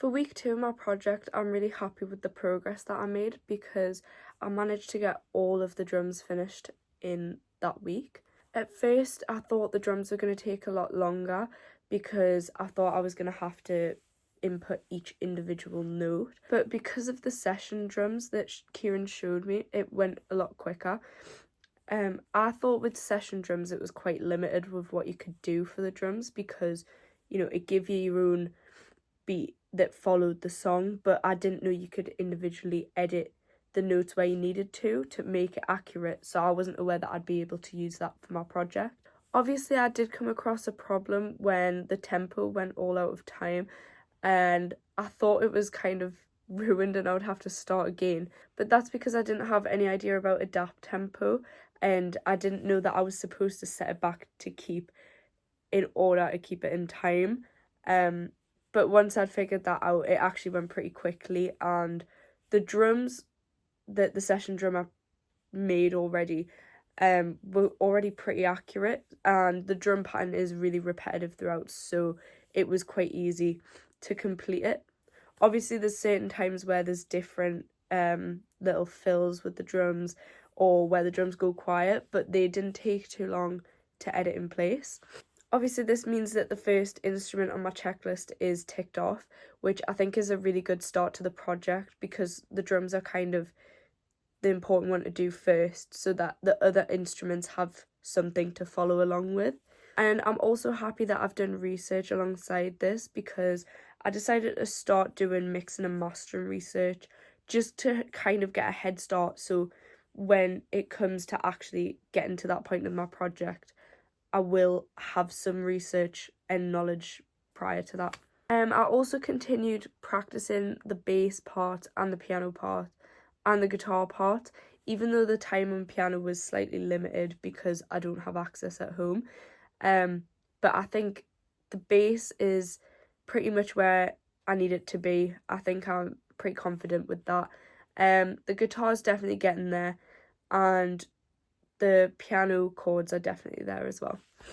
For week 2 of my project, I'm really happy with the progress that I made because I managed to get all of the drums finished in that week. At first, I thought the drums were going to take a lot longer because I thought I was going to have to input each individual note. But because of the session drums that Kieran showed me, it went a lot quicker. I thought with session drums it was quite limited with what you could do for the drums because, it gave you your own beat that followed the song, but I didn't know you could individually edit the notes where you needed to make it accurate, so I wasn't aware that I'd be able to use that for my project. Obviously, I did come across a problem when the tempo went all out of time, and I thought it was kind of ruined and I would have to start again, but that's because I didn't have any idea about adapt tempo, and I didn't know that I was supposed to set it back to keep in order to keep it in time. But once I'd figured that out, it actually went pretty quickly, and the drums that the session drummer made already were already pretty accurate, and the drum pattern is really repetitive throughout, so it was quite easy to complete it. Obviously, there's certain times where there's different little fills with the drums or where the drums go quiet, but they didn't take too long to edit in place. Obviously, this means that the first instrument on my checklist is ticked off, which I think is a really good start to the project because the drums are kind of the important one to do first so that the other instruments have something to follow along with. And I'm also happy that I've done research alongside this because I decided to start doing mixing and mastering research just to kind of get a head start, so when it comes to actually getting to that point of my project, I will have some research and knowledge prior to that. I also continued practicing the bass part and the piano part and the guitar part, even though the time on piano was slightly limited because I don't have access at home. But I think the bass is pretty much where I need it to be. I think I'm pretty confident with that. The guitar's definitely getting there, and the piano chords are definitely there as well.